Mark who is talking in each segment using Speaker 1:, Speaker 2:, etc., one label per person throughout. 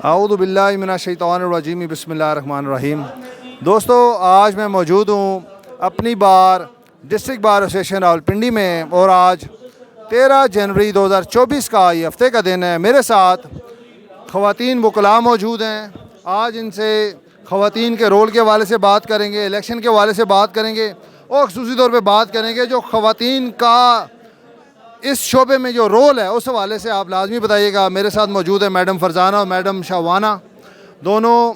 Speaker 1: आऊज़ु बिल्लाहि मिनश्शैतानिर्रजीम बिस्मिल्लाहिर्रहमानिर्रहीम। दोस्तों, आज मैं मौजूद हूँ अपनी बार डिस्ट्रिक्ट बार एसोसिएशन रावलपिंडी में और आज 13 जनवरी 2024 का ये हफ्ते का दिन है। मेरे साथ ख़वातीन वकला मौजूद हैं। आज इनसे ख़वातीन के रोल के हवाले से बात करेंगे, इलेक्शन के हवाले से बात करेंगे और ख़ुसूसी तौर पे बात करेंगे जो ख़वातीन का इस शोबे में जो रोल है उस हवाले से आप लाजमी बताइएगा। मेरे साथ मौजूद है मैडम फ़रज़ाना और मैडम शाहवाना। दोनों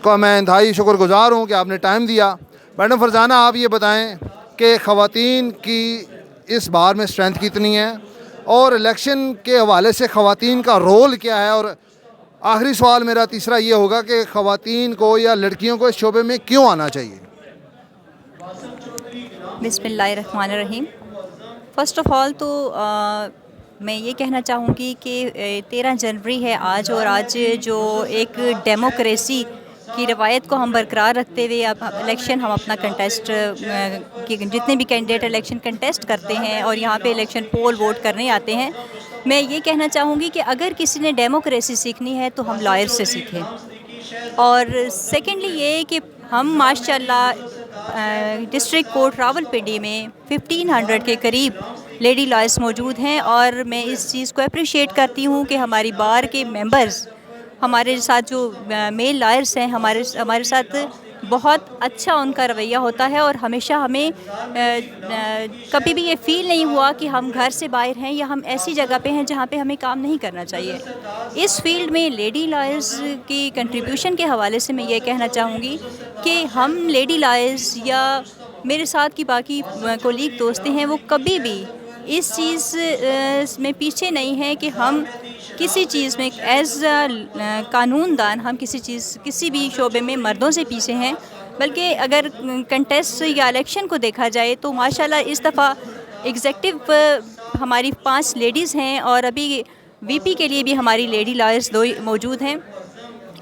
Speaker 1: का मैं इंतहाई शुक्रगुज़ार हूँ कि आपने टाइम दिया। मैडम फ़रज़ाना, आप ये बताएं कि ख़वातीन की इस बार में स्ट्रेंथ कितनी है और इलेक्शन के हवाले से ख़वातीन का रोल क्या है, और आखिरी सवाल मेरा तीसरा ये होगा कि ख़वातीन को या लड़कियों को इस शोबे में क्यों आना चाहिए।
Speaker 2: बिस्मिल्लाहिर्रहमानिर्रहीम। फ़र्स्ट ऑफ़ ऑल तो मैं ये कहना चाहूँगी कि 13 जनवरी है आज, और आज जो एक डेमोक्रेसी की रवायत को हम बरकरार रखते हुए अब इलेक्शन हम अपना कंटेस्ट कि जितने भी कैंडिडेट इलेक्शन कंटेस्ट करते हैं और यहाँ पे इलेक्शन पोल वोट करने आते हैं, मैं ये कहना चाहूँगी कि अगर किसी ने डेमोक्रेसी सीखनी है तो हम लॉयर से सीखें। और सेकेंडली ये कि हम माशाल्लाह डिस्ट्रिक्ट कोर्ट रावलपिंडी में 1500 के करीब लेडी लॉयर्स मौजूद हैं, और मैं इस चीज़ को अप्रिशिएट करती हूँ कि हमारी बार के मेंबर्स हमारे साथ जो मेल लॉयर्स हैं हमारे साथ बहुत अच्छा उनका रवैया होता है, और हमेशा हमें कभी भी ये फ़ील नहीं हुआ कि हम घर से बाहर हैं या हम ऐसी जगह पे हैं जहाँ पे हमें काम नहीं करना चाहिए। इस फील्ड में लेडी लॉयर्स की कंट्रीब्यूशन के हवाले से मैं ये कहना चाहूँगी कि हम लेडी लॉयर्स या मेरे साथ की बाकी कोलीग दोस्तें हैं वो कभी भी इस चीज़ में पीछे नहीं हैं कि हम किसी चीज़ में एज़ कानूनदान हम किसी भी शोबे में मर्दों से पीछे हैं। बल्कि अगर कंटेस्ट या इलेक्शन को देखा जाए तो माशाल्लाह इस दफ़ा एग्जेक्टिव हमारी 5 लेडीज़ हैं, और अभी वीपी के लिए भी हमारी लेडी लॉयर्स 2 मौजूद हैं।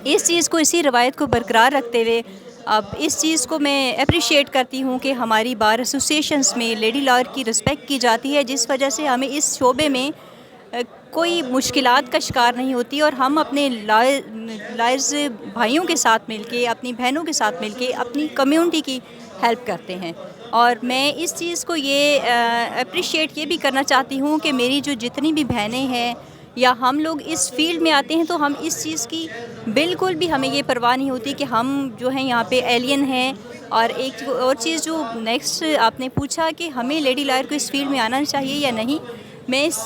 Speaker 2: इस चीज़ को, इसी रवायत को बरकरार रखते हुए अब इस चीज़ को मैं अप्रिशिएट करती हूँ कि हमारी बार एसोसिएशंस में लेडी लॉयर की रिस्पेक्ट की जाती है, जिस वजह से हमें इस शोबे में कोई मुश्किलात का शिकार नहीं होती, और हम अपने लॉयर्स भाइयों के साथ मिलके, अपनी बहनों के साथ मिलके अपनी कम्युनिटी की हेल्प करते हैं। और मैं इस चीज़ को ये अप्रिशिएट ये भी करना चाहती हूँ कि मेरी जो जितनी भी बहनें हैं या हम लोग इस फील्ड में आते हैं तो हम इस चीज़ की बिल्कुल भी हमें ये परवाह नहीं होती कि हम जो हैं यहाँ पे एलियन हैं। और एक और चीज़ जो नेक्स्ट आपने पूछा कि हमें लेडी लॉयर को इस फील्ड में आना चाहिए या नहीं, मैं इस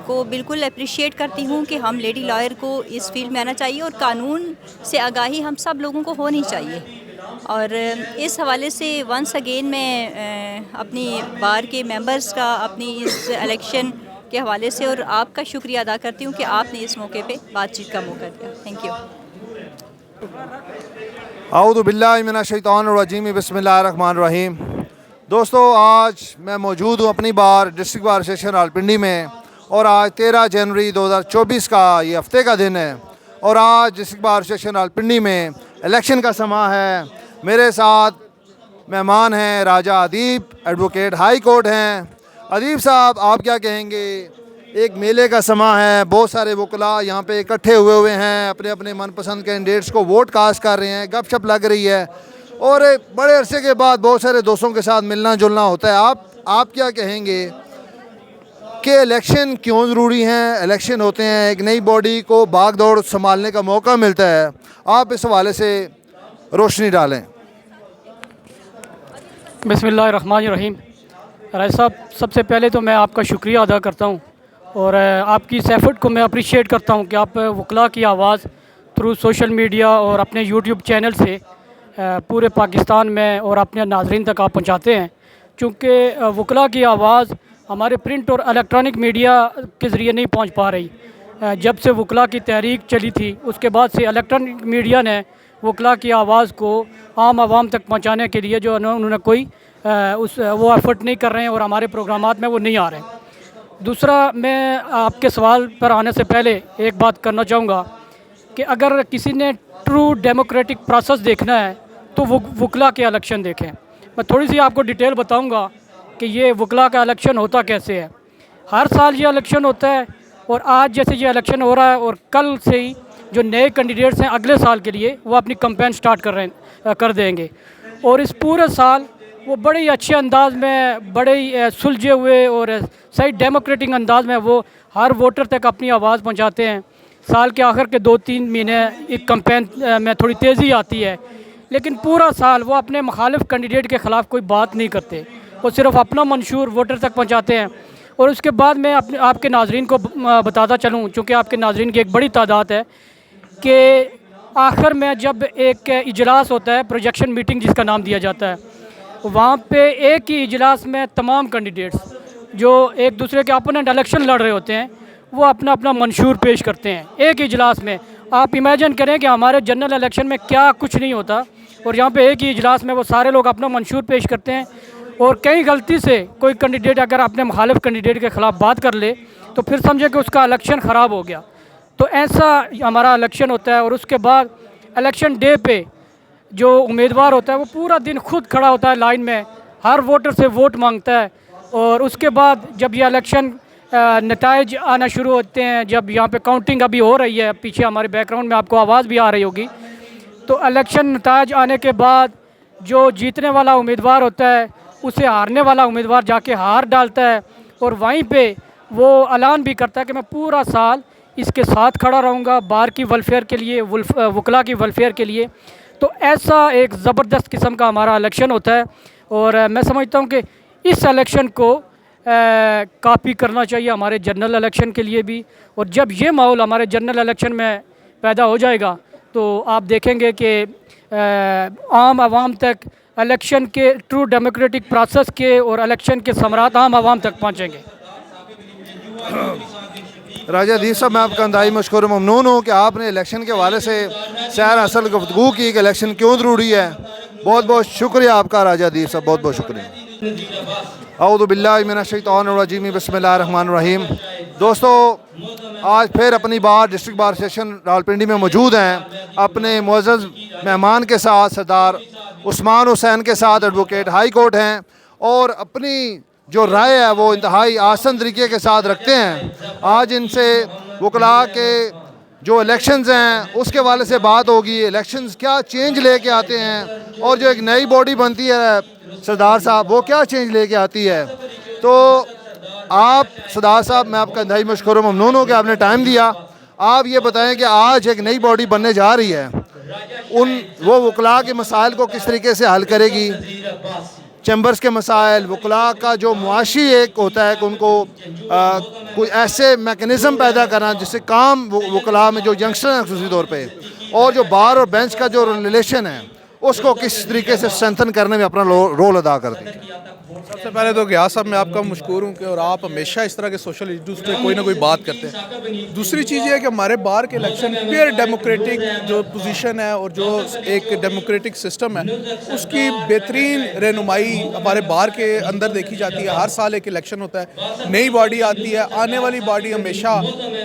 Speaker 2: को बिल्कुल अप्रिशिएट करती हूँ कि हम लेडी लॉयर को इस फील्ड में आना चाहिए, और कानून से आगाही हम सब लोगों को होनी चाहिए। और इस हवाले से वंस अगेन मैं अपनी बार के मेंबर्स का अपनी इस इलेक्शन के हवाले से और आपका शुक्रिया अदा करती हूँ कि आपने इस मौके पे बातचीत का मौका दिया। Thank you.
Speaker 1: आऊज़ु बिल्लाहि मिनश्शैतानिर्रजीम बिस्मिल्लाहिर्रहमानिर्रहीम। दोस्तों, आज मैं मौजूद हूँ अपनी बार डिस्ट्रिक्ट बार एसोसिएशन रावलपिंडी में, और आज 13 जनवरी 2024 का ये हफ्ते का दिन है, और आज डिस्ट्रिक्ट बार एसोसिएशन रावलपिंडी में इलेक्शन का समा है। मेरे साथ मेहमान हैं राजा अदीब, एडवोकेट हाई कोर्ट हैं। अदीब साहब, आप क्या कहेंगे? एक मेले का समा है, बहुत सारे वकला यहाँ पे इकट्ठे हुए हैं, अपने अपने मनपसंद कैंडिडेट्स को वोट कास्ट कर रहे हैं, गपशप लग रही है, और बड़े अरसे के बाद बहुत सारे दोस्तों के साथ मिलना जुलना होता है। आप क्या कहेंगे कि इलेक्शन क्यों ज़रूरी हैं? इलेक्शन होते हैं, एक नई बॉडी को भाग दौड़ संभालने का मौका मिलता है। आप इस हवाले से रोशनी डालें।
Speaker 3: बिस्मिल्लाहिर्रहमानिर्रहीम। राय साहब, सबसे पहले तो मैं आपका शुक्रिया अदा करता हूँ, और आपकी इस एफ़र्ट को मैं अप्रिशिएट करता हूँ कि आप वकला की आवाज़ थ्रू सोशल मीडिया और अपने यूट्यूब चैनल से पूरे पाकिस्तान में और अपने नाज़रीन तक आप पहुँचाते हैं। चूँकि वकला की आवाज़ हमारे प्रिंट और इलेक्ट्रॉनिक मीडिया के ज़रिए नहीं पहुँच पा रही। जब से वकला की तहरीक चली थी उसके बाद से इलेक्ट्रॉनिक मीडिया ने वकला की आवाज़ को आम आवाम तक पहुँचाने के लिए जो उन्होंने कोई वो एफ़र्ट नहीं कर रहे हैं, और हमारे प्रोग्रामात में वो नहीं आ रहे हैं। दूसरा, मैं आपके सवाल पर आने से पहले एक बात करना चाहूँगा कि अगर किसी ने ट्रू डेमोक्रेटिक प्रोसेस देखना है तो वो वकला के इलेक्शन देखें। मैं थोड़ी सी आपको डिटेल बताऊँगा कि ये वकला का इलेक्शन होता कैसे है। हर साल ये इलेक्शन होता है, और आज जैसे ये इलेक्शन हो रहा है और कल से ही जो नए कैंडिडेट्स हैं अगले साल के लिए वो अपनी कैंपेन स्टार्ट कर देंगे। और इस पूरे साल वो बड़े ही अच्छे अंदाज में, बड़े ही सुलझे हुए और सही डेमोक्रेटिक अंदाज में वो हर वोटर तक अपनी आवाज़ पहुंचाते हैं। साल के आखिर के 2-3 महीने एक कैंपेन में थोड़ी तेज़ी आती है, लेकिन पूरा साल वो अपने मुखालिफ कैंडिडेट के ख़िलाफ़ कोई बात नहीं करते, वो सिर्फ अपना मंशूर वोटर तक पहुंचाते हैं। और उसके बाद मैं अपने आपके नाजरीन को बताता चलूँ, चूँकि आपके नाजरीन की एक बड़ी तादाद है, कि आखिर में जब एक इजलास होता है, प्रोजेक्शन मीटिंग जिसका नाम दिया जाता है, वहाँ पे एक ही इजलास में तमाम कैंडिडेट्स जो एक दूसरे के अपोनेंट इलेक्शन लड़ रहे होते हैं वो अपना अपना मंशूर पेश करते हैं एक ही इजलास में। आप इमेजिन करें कि हमारे जनरल इलेक्शन में क्या कुछ नहीं होता, और यहाँ पे एक ही इजलास में वो सारे लोग अपना मंशूर पेश करते हैं। और कहीं गलती से कोई कैंडिडेट अगर अपने मुखालिफ कैंडिडेट के ख़िलाफ़ बात कर ले तो फिर समझे कि उसका इलेक्शन ख़राब हो गया। तो ऐसा हमारा इलेक्शन होता है। और उसके बाद इलेक्शन डे पे जो उम्मीदवार होता है वो पूरा दिन खुद खड़ा होता है लाइन में, हर वोटर से वोट मांगता है। और उसके बाद जब ये इलेक्शन नताइज आना शुरू होते हैं, जब यहाँ पे काउंटिंग अभी हो रही है, पीछे हमारे बैकग्राउंड में आपको आवाज़ भी आ रही होगी, तो इलेक्शन नताइज आने के बाद जो जीतने वाला उम्मीदवार होता है उसे हारने वाला उम्मीदवार जाके हार डालता है, और वहीं पे वो ऐलान भी करता है कि मैं पूरा साल इसके साथ खड़ा रहूँगा बार की वेलफेयर के लिए, वकला की वेलफेयर के लिए। तो ऐसा एक ज़बरदस्त किस्म का हमारा इलेक्शन होता है। और मैं समझता हूँ कि इस इलेक्शन को कॉपी करना चाहिए हमारे जनरल इलेक्शन के लिए भी। और जब ये माहौल हमारे जनरल इलेक्शन में पैदा हो जाएगा तो आप देखेंगे कि आम आवाम तक इलेक्शन के ट्रू डेमोक्रेटिक प्रोसेस के और इलेक्शन के समरात आम आवाम तक पहुँचेंगे।
Speaker 1: राजा अदीब साहब, मैं आपका इंतहाई मशकूर ममनून हूँ कि आपने इलेक्शन के हवाले से सैर असल गुफ्तगू की कि इलेक्शन क्यों ज़रूरी है। बहुत बहुत शुक्रिया आपका राजा अदीब साहब, बहुत बहुत शुक्रिया। औज़ु बिल्लाहि मिनश शैतानिर रजीम, बिस्मिल्लाहिर रहमानिर रहीम। दोस्तों, आज फिर अपनी बार डिस्ट्रिक्ट बार एसोसिएशन रावलपिंडी में मौजूद हैं अपने मुअज़्ज़ज़ मेहमान के साथ, सरदार उस्मान हुसैन के साथ, एडवोकेट हाई कोर्ट हैं, और अपनी जो राय है वो इंतहाई आसान तरीके के साथ रखते हैं। आज इनसे वकला के जो इलेक्शंस हैं उसके वाले से बात होगी, इलेक्शंस क्या चेंज लेके आते हैं, और जो एक नई बॉडी बनती है सरदार साहब वो क्या चेंज लेके आती है। तो आप सरदार साहब, मैं आपका इंतहाई मशकूर ममनून हूँ कि आपने टाइम दिया। आप ये बताएं कि आज एक नई बॉडी बनने जा रही है, वो वकला के मसाइल को किस तरीके से हल करेगी, चैम्बर्स के मसाइल, वकला का जो मुआशी एक होता है कि उनको कोई ऐसे मैकेनिज़्म पैदा करना जिससे काम वकला में जो यंगस्टर हैं खुसूसी तौर पे, और जो बार और बेंच का जो रिलेशन है उसको किस तरीके से स्ट्रेंथन करने में अपना रोल अदा करती है।
Speaker 4: सबसे पहले तो गया साहब मैं आपका मशकूर हूँ कि और आप हमेशा इस तरह के सोशल इश्यूज़ पे कोई ना कोई बात करते हैं। दूसरी चीज़ ये है कि हमारे बार के इलेक्शन प्योर डेमोक्रेटिक जो पोजीशन है और जो एक डेमोक्रेटिक सिस्टम है उसकी बेहतरीन रहनुमाई हमारे बार के अंदर देखी जाती है। हर साल एक इलेक्शन होता है, नई बॉडी आती है, आने वाली बॉडी हमेशा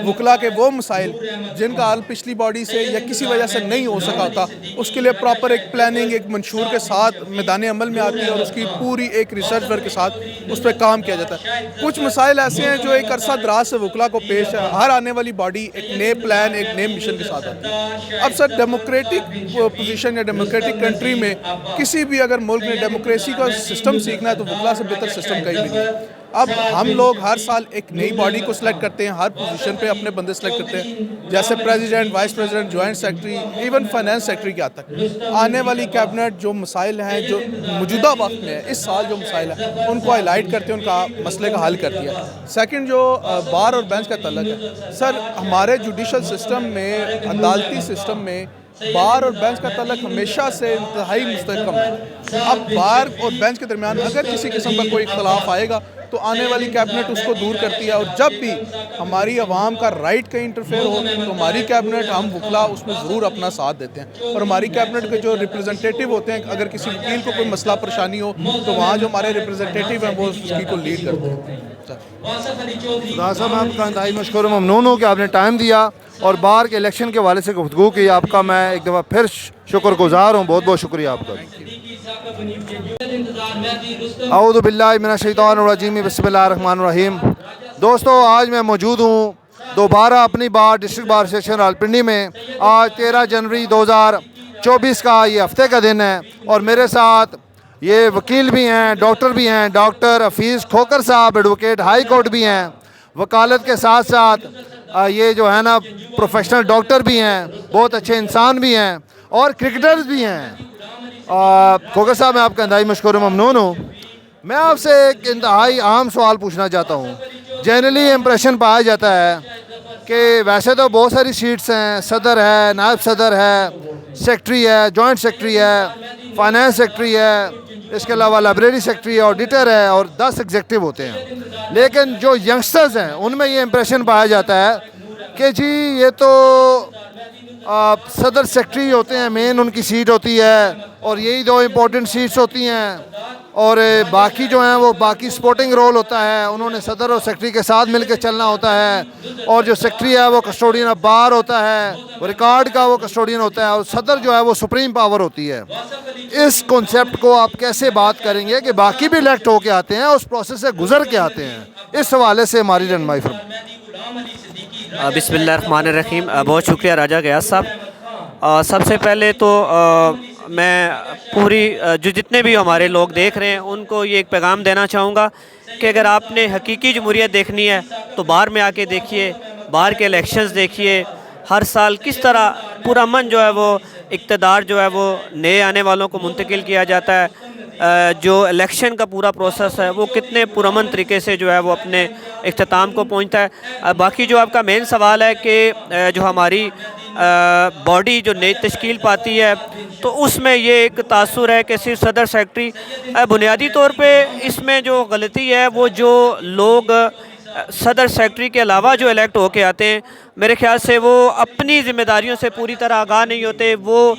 Speaker 4: वकला के वो मसाइल जिनका हल पिछली बॉडी से या किसी वजह से नहीं हो सका था उसके लिए प्रॉपर एक प्लानिंग, एक मंशूर के साथ मैदान अमल में आती है और उसकी पूरी एक रिसर्च वर्क के साथ उस पर काम किया जाता है। कुछ मसाइल ऐसे हैं जो एक अरसा दराज से वकला को पेश है, हर आने वाली बॉडी एक नए प्लान, एक नए मिशन के साथ आती है। अब सर डेमोक्रेटिक पोजीशन या डेमोक्रेटिक कंट्री में किसी भी अगर मुल्क में डेमोक्रेसी का सिस्टम सीखना है तो वकला से बेहतर सिस्टम कहीं भी नहीं। अब हम लोग हर साल एक नई बॉडी को सिलेक्ट करते हैं, हर पोजीशन पे अपने बंदे सेलेक्ट करते हैं, जैसे president, vice president, joint secretary, even finance secretary के हद तक। आने वाली कैबिनेट जो मसाइल हैं जो मौजूदा वक्त में है, इस साल जो मसाइल हैं उनको हाईलाइट करते हैं, उनका मसले का हल करती है। सेकंड जो बार और बेंच का तल्लक है, सर हमारे जुडिशल सिस्टम में, अदालती सिस्टम में बार और बेंच का तल्लक हमेशा से इंतहाई मुस्तहकम है। अब बार और बेंच के दरमियान अगर किसी किस्म का कोई इख्तलाफ आएगा तो आने वाली कैबिनेट उसको दूर करती है, और जब भी हमारी आवाम का राइट कहीं इंटरफेयर हो तो हमारी कैबिनेट, हम वकला उसमें ज़रूर अपना साथ देते हैं। और हमारी कैबिनेट के जो रिप्रेजेंटेटिव होते हैं, अगर किसी वकील को कोई मसला परेशानी हो तो वहाँ जो हमारे रिप्रेजेंटेटिव हैं वो उसकी को लीड करते हैं।
Speaker 1: साहब, आपका इंतहाई मशकूर ममनून हूँ कि आपने टाइम दिया और बार के इलेक्शन के हवाले से गुफ्तगू की। आपका मैं एक दफ़ा फिर शुक्रगुजार हूँ, बहुत बहुत शुक्रिया आपका। औज़ु बिल्लाहि मिनश शैतानिर रजीम, बिस्मिल्लाहिर रहमानिर रहीम। दोस्तों, आज मैं मौजूद हूँ दोबारा अपनी बार डिस्ट्रिक्ट बार एसोसिएशन रावलपिंडी में। आज 13 जनवरी 2024 का ये हफ्ते का दिन है और मेरे साथ ये वकील भी हैं, डॉक्टर भी हैं, डॉक्टर हफीज़ खोकर साहब एडवोकेट हाई कोर्ट भी हैं, वकालत के साथ साथ ये जो है ना प्रोफेशनल डॉक्टर भी हैं, बहुत अच्छे इंसान भी हैं और क्रिकेटर्स भी हैं। खोकर साहब, मैं आपका इंतहाई मशकूर ममनून हूँ। मैं आपसे एक इंतहाई आम सवाल पूछना चाहता हूँ। जनरली इम्प्रेशन पाया जाता है कि वैसे तो बहुत सारी सीट्स हैं, सदर है, नायब सदर है, सेक्रेटरी है, जॉइंट सेक्रेटरी है, फाइनेंस सेक्रेटरी है, इसके अलावा लाइब्रेरी सेक्रेटरी ऑडिटर है और 10 एग्जेक्टिव होते हैं। लेकिन जो यंगस्टर्स हैं उनमें ये इम्प्रेशन पाया जाता है कि जी ये तो सदर सेक्रेटरी होते हैं, मेन उनकी सीट होती है और यही 2 इम्पोर्टेंट सीट्स होती हैं और बाकी जो हैं वो बाकी सपोर्टिंग रोल होता है, उन्होंने सदर और सेक्रेटरी के साथ मिलकर चलना होता है और जो सेक्रेटरी है वो कस्टोडियन ऑफ बार होता है, वो रिकॉर्ड का वो कस्टोडियन होता है और सदर जो है वो सुप्रीम पावर होती है। इस कॉन्सेप्ट को आप कैसे बात करेंगे कि बाकी भी इलेक्ट होके आते हैं, उस प्रोसेस से गुजर के आते हैं? इस हवाले से हमारी रहनुमाई फरमाइए।
Speaker 5: बिस्मिल्लाहिर्रहमानिर्रहीम। बहुत शुक्रिया राजा गयास साहब। सबसे पहले तो मैं पूरी जो जितने भी हमारे लोग देख रहे हैं उनको ये एक पैगाम देना चाहूँगा कि अगर आपने हकीकी जमहूरियत देखनी है तो बाहर में आके देखिए, बाहर के इलेक्शंस देखिए, हर साल किस तरह पुरअमन जो है वो इक़्तिदार जो है वो नए आने वालों को मुंतकिल किया जाता है। जो इलेक्शन का पूरा प्रोसेस है वो कितने पुरअमन तरीके से जो है वो अपने इख्तिताम को पहुंचता है। बाकी जो आपका मेन सवाल है कि जो हमारी बॉडी जो नई तश्कील पाती है तो उसमें ये एक तासुर है कि सिर्फ सदर सेक्रेटरी। बुनियादी तौर पे इसमें जो गलती है वो जो लोग सदर सेक्रेटरी के अलावा जो इलेक्ट होके आते हैं, मेरे ख्याल से वो अपनी ज़िम्मेदारियों से पूरी तरह आगाह नहीं होते। वो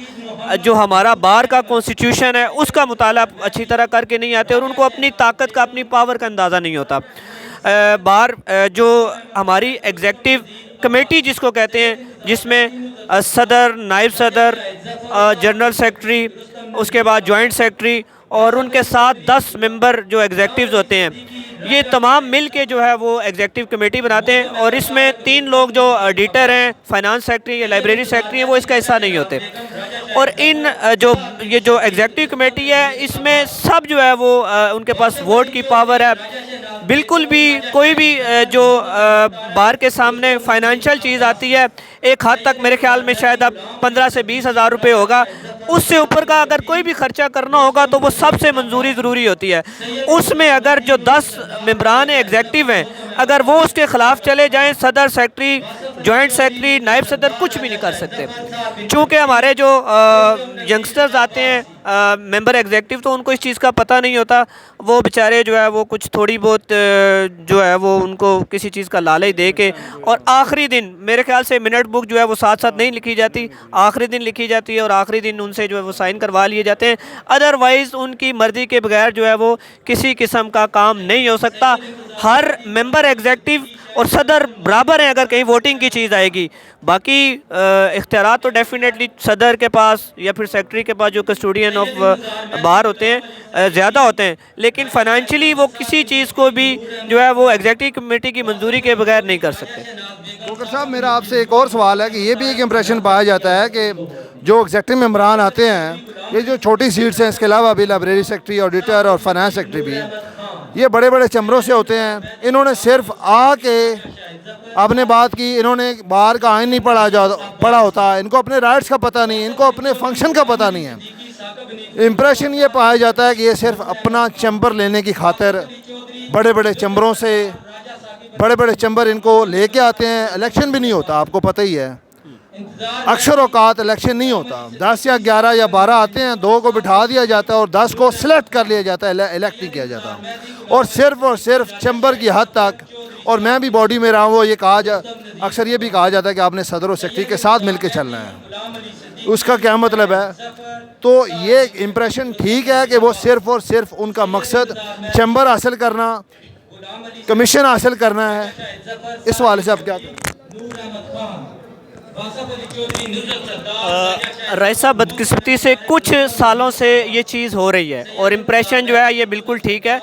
Speaker 5: जो हमारा बार का कॉन्स्टिट्यूशन है उसका मुताला अच्छी तरह करके नहीं आते और उनको अपनी ताकत का, अपनी पावर का अंदाज़ा नहीं होता। बार जो हमारी एग्जेक्टिव कमेटी जिसको कहते हैं, जिसमें सदर, नायब सदर, जनरल सेक्रेटरी, उसके बाद जॉइंट सेक्रेटरी और उनके साथ 10 मेंबर जो एग्जेक्टिव्स होते हैं, ये तमाम मिल के जो है वो एग्जेक्टिव कमेटी बनाते हैं और इसमें 3 लोग जो ऑडिटर हैं, फाइनेंस सेक्रेटरी या लाइब्रेरी सेक्रेटरी हैं, वो इसका हिस्सा नहीं होते। और इन ये जो एग्जेक्टिव कमेटी है इसमें सब जो है वो उनके पास वोट की पावर है। बिल्कुल भी कोई भी जो बार के सामने फाइनेंशियल चीज़ आती है, एक हद तक मेरे ख्याल में शायद अब 15 से 20 हज़ार रुपये होगा, उससे ऊपर का अगर कोई भी ख़र्चा करना होगा तो वो सबसे मंजूरी ज़रूरी होती है। उसमें अगर जो 10 मेंबरान एग्जेक्टिव हैं, अगर वो उसके ख़िलाफ़ चले जाएं, सदर, सेक्रेटरी, जॉइंट सेक्रेटरी, नायब सदर कुछ भी नहीं कर सकते। चूँकि हमारे जो यंगस्टर्स आते हैं मेंबर एग्जेक्टिव, तो उनको इस चीज़ का पता नहीं होता। वो बेचारे जो है वो कुछ थोड़ी बहुत जो है वो उनको किसी चीज़ का लालच दे के, और आखिरी दिन मेरे ख्याल से मिनट बुक जो है वो साथ साथ नहीं लिखी जाती, आखिरी दिन लिखी जाती है और आखिरी दिन उनसे जो है वो साइन करवा लिए जाते हैं। अदरवाइज़ उनकी मर्ज़ी के बगैर जो है वो किसी किस्म का काम नहीं हो सकता। हर मेंबर एग्जेक्टिव और सदर बराबर हैं अगर कहीं वोटिंग की चीज़ आएगी। बाकी इख्तियारात तो डेफिनेटली सदर के पास या फिर सेक्रेटरी के पास जो कस्टोडियन ऑफ बार होते हैं ज़्यादा होते हैं, लेकिन फाइनेंशियली वो किसी चीज़ को भी जो है वो एग्जेक्टिव कमेटी की मंजूरी के बगैर नहीं कर सकते।
Speaker 1: खोकर साहब, मेरा आपसे एक और सवाल है कि ये भी एक इम्प्रेशन पाया जाता है कि जो एग्जेक्टिव मेम्बरान आते हैं, ये जो छोटी सीट्स हैं, इसके अलावा भी लाइब्रेरी सेक्रेटरी, ऑडिटर और फाइनेंस सेक्रेटरी भी, ये बड़े बड़े चैम्बरों से होते हैं। इन्होंने सिर्फ आके आपने बात की, इन्होंने बाहर का आइन नहीं पढ़ा होता, इनको अपने राइट्स का पता नहीं, इनको अपने फंक्शन का पता नहीं है। इम्प्रेशन ये पाया जाता है कि ये सिर्फ अपना चैम्बर लेने की खातिर बड़े बड़े चैम्बरों से बड़े बड़े चैम्बर इनको लेके आते हैं। इलेक्शन भी नहीं होता, आपको पता ही है, अक्सर औकात इलेक्शन नहीं होता। 10 या 11 या 12 आते हैं, 2 को बिठा दिया जाता है और 10 को सिलेक्ट कर लिया जाता है, इलेक्ट नहीं किया जाता। और सिर्फ चैम्बर की हद तक, और मैं भी बॉडी में रहा हूँ, ये अक्सर ये भी कहा जाता है कि आपने सदर और सेक्रेटरी के साथ मिल के चलना है। उसका क्या मतलब है? तो ये इम्प्रेशन ठीक है कि वो सिर्फ और सिर्फ उनका मकसद चैम्बर हासिल करना, कमीशन हासिल करना है। इस हवाले से आप क्या
Speaker 5: रईस साहब, बदकिस्मती से कुछ सालों से ये चीज़ हो रही है और इम्प्रेशन जो है ये बिल्कुल ठीक है।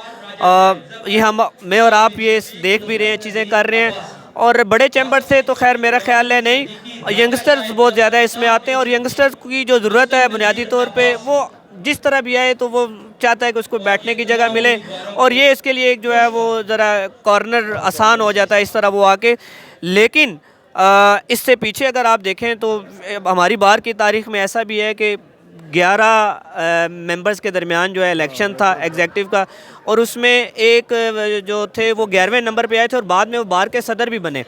Speaker 5: ये मैं और आप ये देख भी रहे हैं, चीज़ें कर रहे हैं। और बड़े चैम्बर से तो खैर मेरा ख्याल है नहीं, यंगस्टर्स बहुत ज़्यादा इसमें आते हैं और यंगस्टर्स की जो ज़रूरत है बुनियादी तौर पे वो जिस तरह भी आए तो वो चाहता है कि उसको बैठने की जगह मिले और ये इसके लिए एक जो है वो ज़रा कॉर्नर आसान हो जाता है इस तरह वो आके। लेकिन इससे पीछे अगर आप देखें तो हमारी बार की तारीख़ में ऐसा भी है कि 11 मेंबर्स के दरमियान जो है इलेक्शन था एग्जेक्टिव का और उसमें एक जो थे वो 11वें नंबर पे आए थे और बाद में वो बार के सदर भी बने।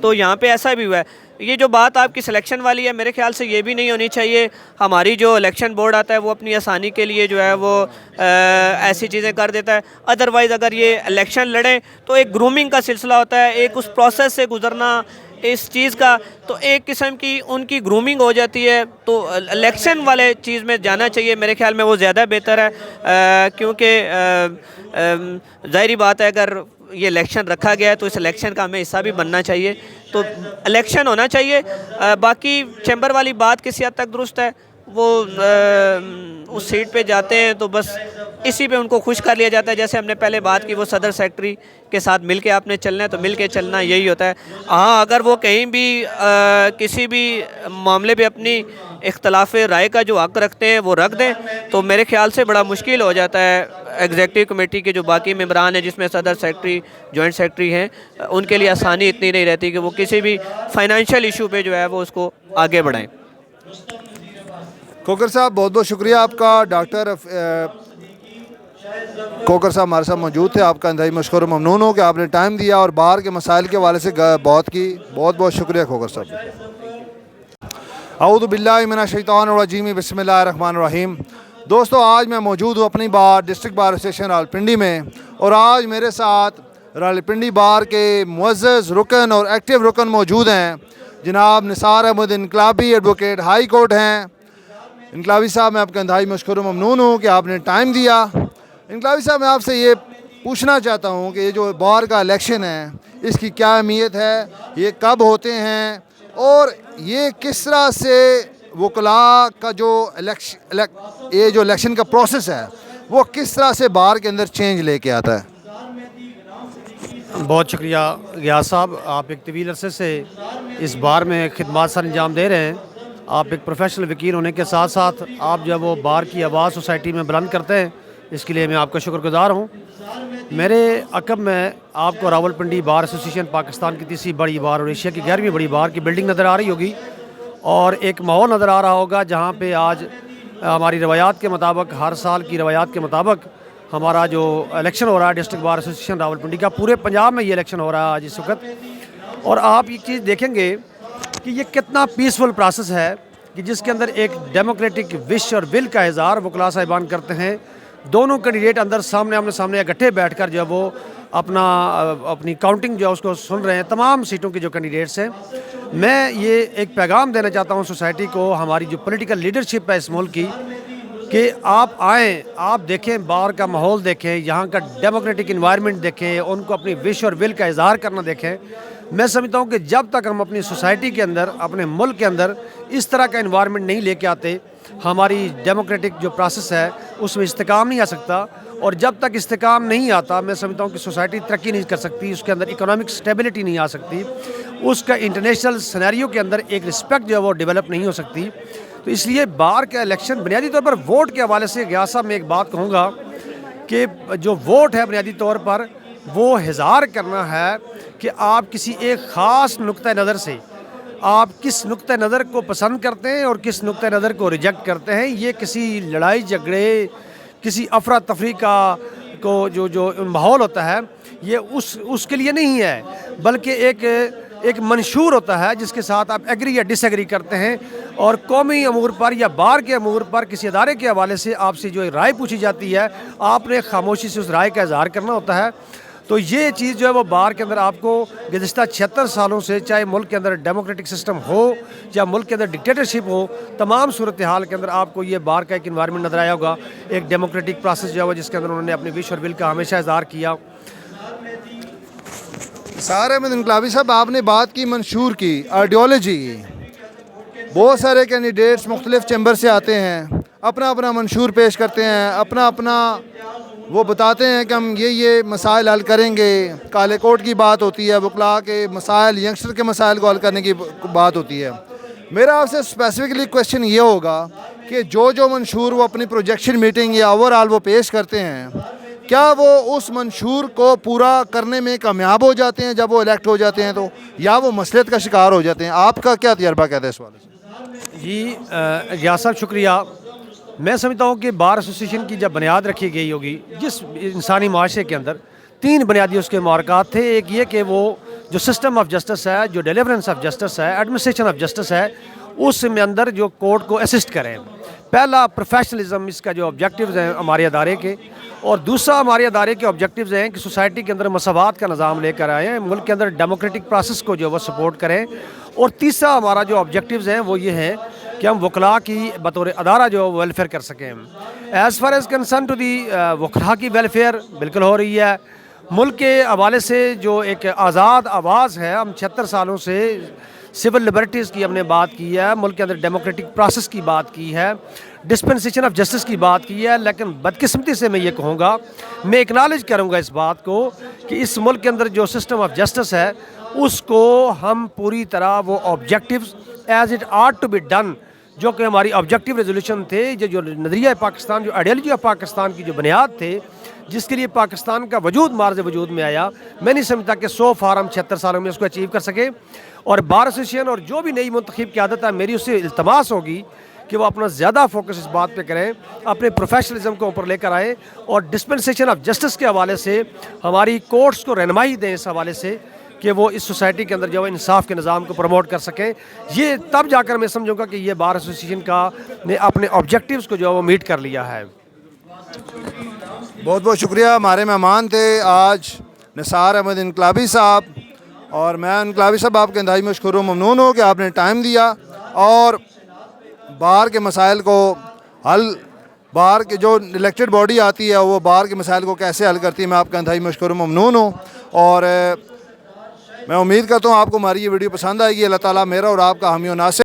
Speaker 5: तो यहाँ पे ऐसा भी हुआ है। ये जो बात आपकी सिलेक्शन वाली है मेरे ख्याल से ये भी नहीं होनी चाहिए। हमारी जो इलेक्शन बोर्ड आता है वो अपनी आसानी के लिए जो है वो ऐसी चीज़ें कर देता है। अदरवाइज़ अगर ये इलेक्शन लड़ें तो एक ग्रूमिंग का सिलसिला होता है, एक उस प्रोसेस से गुजरना इस चीज़ का, तो एक किस्म की उनकी ग्रूमिंग हो जाती है। तो इलेक्शन वाले चीज़ में जाना चाहिए, मेरे ख्याल में वो ज़्यादा बेहतर है क्योंकि ज़ाहिरी बात है अगर ये इलेक्शन रखा गया है तो इस इलेक्शन का हमें हिस्सा भी बनना चाहिए, तो इलेक्शन होना चाहिए। बाकी चैम्बर वाली बात किसी हद तक दुरुस्त है, वो उस सीट पे जाते हैं तो बस इसी पे उनको खुश कर लिया जाता है। जैसे हमने पहले बात की वो सदर सेक्रेटरी के साथ मिल के आपने चलना है तो मिल के चलना यही होता है। हाँ, अगर वो कहीं भी किसी भी मामले पे अपनी इख्तलाफ राय का जो हक़ रखते हैं वो रख दें तो मेरे ख्याल से बड़ा मुश्किल हो जाता है एग्जेक्टिव कमेटी के जो बाकी मेंबरान हैं जिसमें सदर सेक्रेटरी जॉइंट सेक्रेटरी हैं, उनके लिए आसानी इतनी नहीं रहती कि वो किसी भी फाइनेंशियल इशू पे जो है वो उसको आगे बढ़ाएं।
Speaker 1: कोकर साहब बहुत बहुत शुक्रिया आपका। डॉक्टर कोकर साहब हमारे साथ मौजूद थे, आपका इंतहाई मशकूर ममनून हो कि आपने टाइम दिया और बाहर के मसाइल के हवाले से बहुत की। बहुत बहुत शुक्रिया कोकर साहब। औज़ु बिल्लाहि मिनश शैतानिर रजीम, बिस्मिल्लाहिर रहमानिर रहीम। दोस्तों, आज मैं मौजूद हूँ अपनी बार डिस्ट्रिक्ट बार एसोसिएशन रावलपिंडी में और आज मेरे साथ रावलपिंडी बार के मुअज़्ज़ज़ रुकन और एक्टिव रुकन मौजूद हैं। जनाब Nisar Ahmad Inqalabi advocate high court हैं। इनकलाबी साहब, मैं आपका इंतहाई मशकूर ममनून हूँ कि आपने टाइम दिया। इनकलाबी साहब, मैं आपसे ये पूछना चाहता हूँ कि ये जो बार का इलेक्शन है इसकी क्या अहमियत है, ये कब होते हैं और ये किस तरह से वकला का जो ये जो इलेक्शन का प्रोसेस है वो किस तरह से बार के अंदर चेंज लेके आता है।
Speaker 6: बहुत शुक्रिया गियास साहब, आप एक तवील अरसे से इस बार में खिदमत सर अंजाम दे रहे हैं। आप एक प्रोफेशनल वकील होने के साथ साथ आप जब वो बार की आवाज़ सोसाइटी में बुलंद करते हैं, इसके लिए मैं आपका शुक्रगुजार हूँ। मेरे अकब में आपको रावलपिंडी बार एसोसिएशन पाकिस्तान की तीसरी बड़ी बार और एशिया की 11वीं बड़ी बार की बिल्डिंग नज़र आ रही होगी और एक माहौल नज़र आ रहा होगा जहाँ पे आज हमारी रवायात के मुताबिक, हर साल की रवायात के मुताबिक हमारा जो इलेक्शन हो रहा है डिस्ट्रिक्ट बार एसोसिएशन रावलपिंडी का, पूरे पंजाब में ये इलेक्शन हो रहा है आज इस वक्त। और आप ये चीज़ देखेंगे कि ये कितना पीसफुल प्रोसेस है कि जिसके अंदर एक डेमोक्रेटिक विश और विल का इज़हार वकला साहिबान करते हैं। दोनों कैंडिडेट अंदर सामने आमने सामने इकट्ठे बैठकर जो है वो अपनी काउंटिंग जो है उसको सुन रहे हैं, तमाम सीटों के जो कैंडिडेट्स हैं। मैं ये एक पैगाम देना चाहता हूँ सोसाइटी को, हमारी जो पॉलिटिकल लीडरशिप है इस मुल्क की, कि आप आएँ, आप देखें बार का माहौल देखें, यहाँ का डेमोक्रेटिक इन्वायरमेंट देखें, उनको अपनी विश और विल का इज़हार करना देखें। मैं समझता हूँ कि जब तक हम अपनी सोसाइटी के अंदर, अपने मुल्क के अंदर इस तरह का इन्वायरमेंट नहीं लेके आते, हमारी डेमोक्रेटिक जो प्रोसेस है उसमें इस्तेकाम नहीं आ सकता। और जब तक इस्तेकाम नहीं आता, मैं समझता हूँ कि सोसाइटी तरक्की नहीं कर सकती, उसके अंदर इकोनॉमिक स्टेबिलिटी नहीं आ सकती, उसका इंटरनेशनल सिनेरियो के अंदर एक रिस्पेक्ट जो है वो डेवलप नहीं हो सकती। तो इसलिए बार का इलेक्शन बुनियादी तौर पर वोट के हवाले से गियास साहब मैं एक बात कहूँगा कि जो वोट है बुनियादी तौर पर वो इज़हार करना है कि आप किसी एक ख़ास नुक्ता नज़र से आप किस नुक्ता नज़र को पसंद करते हैं और किस नुक्ता नज़र को रिजेक्ट करते हैं। ये किसी लड़ाई झगड़े, किसी अफरा तफरी का को जो माहौल होता है ये उसके लिए नहीं है, बल्कि एक मंशूर होता है जिसके साथ आप एग्री या डिसएग्री करते हैं और कौमी अमूर पर या बार के अमूर पर किसी अदारे के हवाले से आपसे जो राय पूछी जाती है, आपने खामोशी से उस राय का इज़हार करना होता है। तो ये चीज़ जो है वो बार के अंदर आपको गुज़िश्ता 76 सालों से, चाहे मुल्क के अंदर डेमोक्रेटिक सिस्टम हो या मुल्क के अंदर डिक्टेटरशिप हो, तमाम सूरत हाल के अंदर आपको ये बार का एक इन्वायरमेंट नज़र आया होगा, एक डेमोक्रेटिक प्रोसेस जो है जिसके अंदर उन्होंने अपनी विश और विल का हमेशा इज़हार किया।
Speaker 1: निसार अहमद इनकलाबी साहब, आपने बात की मंशूर की, आइडियोलॉजी की। बहुत सारे कैंडिडेट्स मुख्तलिफ़ चैम्बर से आते हैं, अपना अपना मंशूर पेश करते हैं, अपना अपना वो बताते हैं कि हम ये मसाइल हल करेंगे। काले कोट की बात होती है, वकला के मसाइल, यंगस्टर के मसाइल को हल करने की बात होती है। मेरा आपसे स्पेसिफिकली क्वेश्चन ये होगा कि जो मंशूर वो अपनी प्रोजेक्शन मीटिंग या ओवरऑल वो पेश करते हैं, क्या वो उस मंशूर को पूरा करने में कामयाब हो जाते हैं जब वो इलेक्ट हो जाते हैं तो, या वो मसलियत का शिकार हो जाते हैं? आपका क्या तजर्बा कहता है इस वाले से?
Speaker 6: जी रियाज साहब शुक्रिया। मैं समझता हूँ कि बार एसोसिएशन की जब बुनियाद रखी गई होगी, जिस इंसानी माशरे के अंदर 3 बुनियादी उसके मार्कात थे। एक ये कि वो जो सिस्टम ऑफ जस्टिस है, जो डिलीवरेंस ऑफ जस्टिस है, एडमिनिस्ट्रेशन ऑफ जस्टिस है, उसमें अंदर जो कोर्ट को असिस्ट करें। पहला प्रोफेशनलिज्म इसका जो ऑब्जेक्टिव्स हैं हमारे अदारे के, और दूसरा हमारे अदारे के ऑब्जेक्टिव्स हैं कि सोसाइटी के अंदर मसवात का निज़ाम लेकर आएँ, मुल्क के अंदर डेमोक्रेटिक प्रोसेस को जो वो सपोर्ट करें। और तीसरा हमारा जो ऑब्जेक्टिव्स हैं वो ये हैं कि हम वकला की बतौर अदारा जो वेलफेयर कर सकें। As far as concern to the वकला की वेलफेयर बिल्कुल हो रही है। मुल्क के हवाले से जो एक आज़ाद आवाज़ है, हम 76 सालों से सिविल लिबर्टीज़ की हमने बात की है, मुल्क के अंदर डेमोक्रेटिक प्रोसेस की बात की है, डिस्पेंसेशन ऑफ जस्टिस की बात की है। लेकिन बदकिस्मती से मैं ये कहूँगा, मैं एक्नॉलेज करूँगा इस बात को कि इस मुल्क के अंदर जो सिस्टम ऑफ जस्टिस है उसको हम पूरी तरह वो objectives as it ought to be done, जो कि हमारी ऑब्जेक्टिव रेजोल्यूशन थे, जो नज़रिया पाकिस्तान, जो आइडियोलॉजी ऑफ पाकिस्तान की जो बुनियाद थे, जिसके लिए पाकिस्तान का वजूद मार्ज वजूद में आया, मैं नहीं समझता कि 100 फार्म 76 सालों में उसको अचीव कर सके। और बार एसोसिएशन और जो भी नई मुंतखब क़यादत है, मेरी उससे इल्तमास होगी कि वो अपना ज़्यादा फोकस इस बात पे करें, अपने प्रोफेशनलिज्म को ऊपर लेकर आएँ और डिस्पेंसेशन ऑफ जस्टिस के हवाले से हमारी कोर्ट्स को रहनुमाई दें इस हवाले से कि वो इस सोसाइटी के अंदर जो है इंसाफ के निज़ाम को प्रमोट कर सकें। ये तब जाकर मैं समझूंगा कि ये बार एसोसिएशन का ने अपने ऑब्जेक्टिव्स को जो है वो मीट कर लिया है।
Speaker 1: बहुत बहुत शुक्रिया। हमारे मेहमान थे आज निसार अहमद इनकलाबी साहब, और मैं इनकलाबी साहब आपके इंतहाई मशकूर ममनून हूँ कि आपने टाइम दिया और बार के मसाइल को हल, बार के जो इलेक्टेड बॉडी आती है वो बार के मसाइल को कैसे हल करती है, मैं आपका इंतहाई मशकूर ममनून हूँ। और मैं उम्मीद करता हूँ आपको हमारी ये वीडियो पसंद आएगी। अल्लाह ताला मेरा और आपका हामी और नासिर